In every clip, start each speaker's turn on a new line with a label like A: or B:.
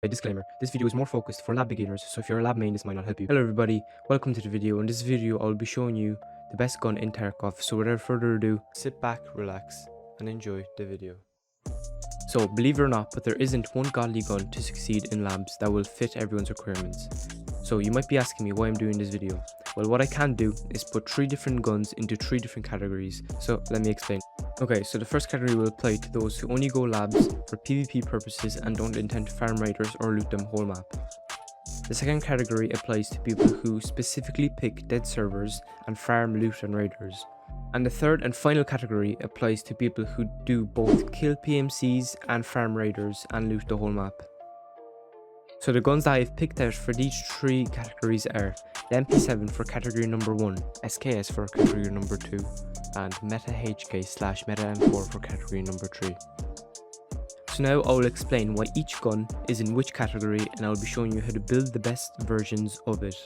A: A disclaimer, this video is more focused for lab beginners, so if you're a lab main, this might not help you. Hello everybody, welcome to the video. In this video, I'll be showing you the best gun in Tarkov, so without further ado, sit back, relax, and enjoy the video. So, believe it or not, but there isn't one godly gun to succeed in labs that will fit everyone's requirements. So you might be asking me why I'm doing this video. Well, what I can do is put 3 different guns into 3 different categories, so let me explain. Okay, so the first category will apply to those who only go labs for PvP purposes and don't intend to farm raiders or loot them whole map. The second category applies to people who specifically pick dead servers and farm loot and raiders. And the third and final category applies to people who do both kill PMCs and farm raiders and loot the whole map. So the guns that I've picked out for these 3 categories are the MP7 for category number 1, SKS for category number 2, and Meta HK/Meta M4 for category number 3. So now I will explain why each gun is in which category, and I will be showing you how to build the best versions of it.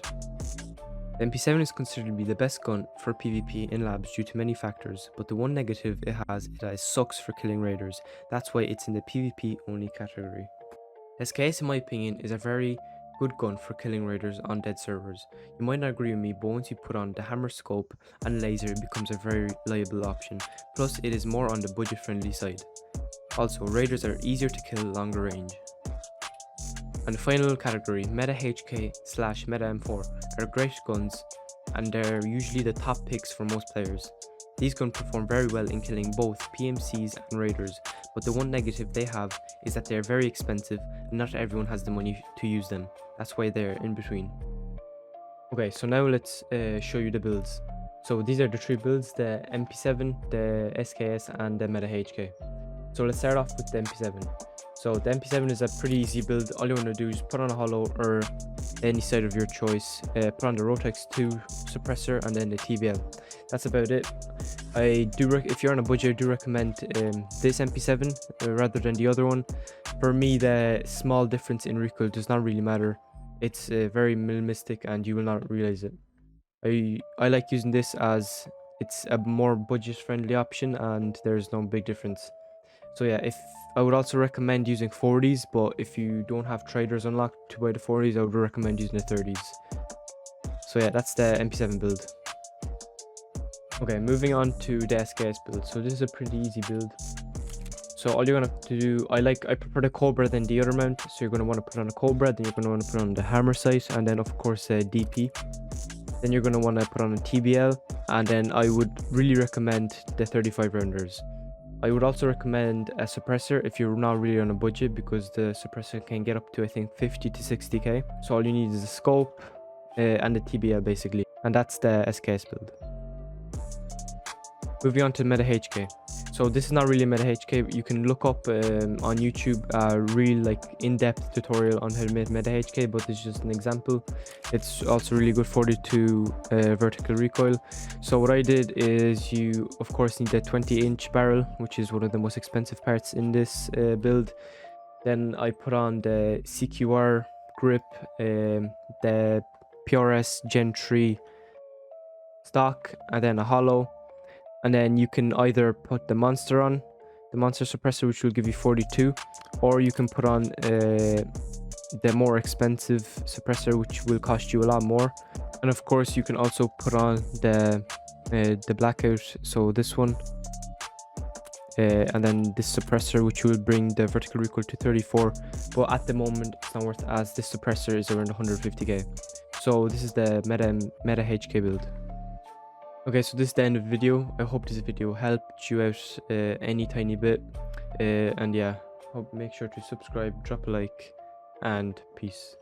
A: The MP7 is considered to be the best gun for PvP in labs due to many factors, but the one negative it has sucks for killing raiders. That's why it's in the PvP only category. SKS, in my opinion, is a very good gun for killing raiders on dead servers. You might not agree with me, but once you put on the hammer scope and laser, it becomes a very reliable option. Plus, it is more on the budget friendly side. Also, raiders are easier to kill longer range. And the final category, Meta HK/Meta M4, are great guns, and they're usually the top picks for most players. These guns perform very well in killing both PMCs and raiders, but the one negative they have is that they're very expensive and not everyone has the money to use them. That's why they're in between. Okay, so now let's show you the builds. So these are the 3 builds, the MP7, the SKS, and the Meta HK. So let's start off with the MP7. So the MP7 is a pretty easy build. All you want to do is put on a hollow or any side of your choice, put on the Rotex 2 suppressor and then the TBL. That's about it. If you're on a budget, I do recommend this MP7 rather than the other one. For me, the small difference in recoil does not really matter. It's very minimalistic and you will not realize it. I like using this as it's a more budget friendly option and there's no big difference. So yeah, I would also recommend using 40s, but if you don't have traders unlocked to buy the 40s, I would recommend using the 30s. So yeah, that's the MP7 build. Okay, moving on to the SKS build. So this is a pretty easy build. So all you're gonna have to do, I prefer the Cobra than the other mount. So you're gonna want to put on a Cobra, then you're gonna want to put on the hammer sight, and then of course a DP. Then you're gonna want to put on a TBL, and then I would really recommend the 35 rounders. I would also recommend a suppressor if you're not really on a budget, because the suppressor can get up to I think 50 to 60k. So all you need is a scope and the TBL basically, and that's the SKS build. Moving on to Meta HK. So this is not really a Meta HK. You can look up on YouTube a real in-depth tutorial on how to make Meta HK, but it's just an example. It's also really good for you to vertical recoil. So what I did is you of course need the 20-inch barrel, which is one of the most expensive parts in this build. Then I put on the CQR grip, the PRS Gen 3 stock, and then a hollow. And then you can either put the monster on, the monster suppressor, which will give you 42, or you can put on the more expensive suppressor, which will cost you a lot more. And of course you can also put on the blackout, so this one, and then this suppressor, which will bring the vertical recoil to 34, but at the moment it's not worth it as this suppressor is around 150k. So this is the Meta HK build. Okay, so this is the end of the video. I hope this video helped you out any tiny bit, and yeah, make sure to subscribe, drop a like, and peace.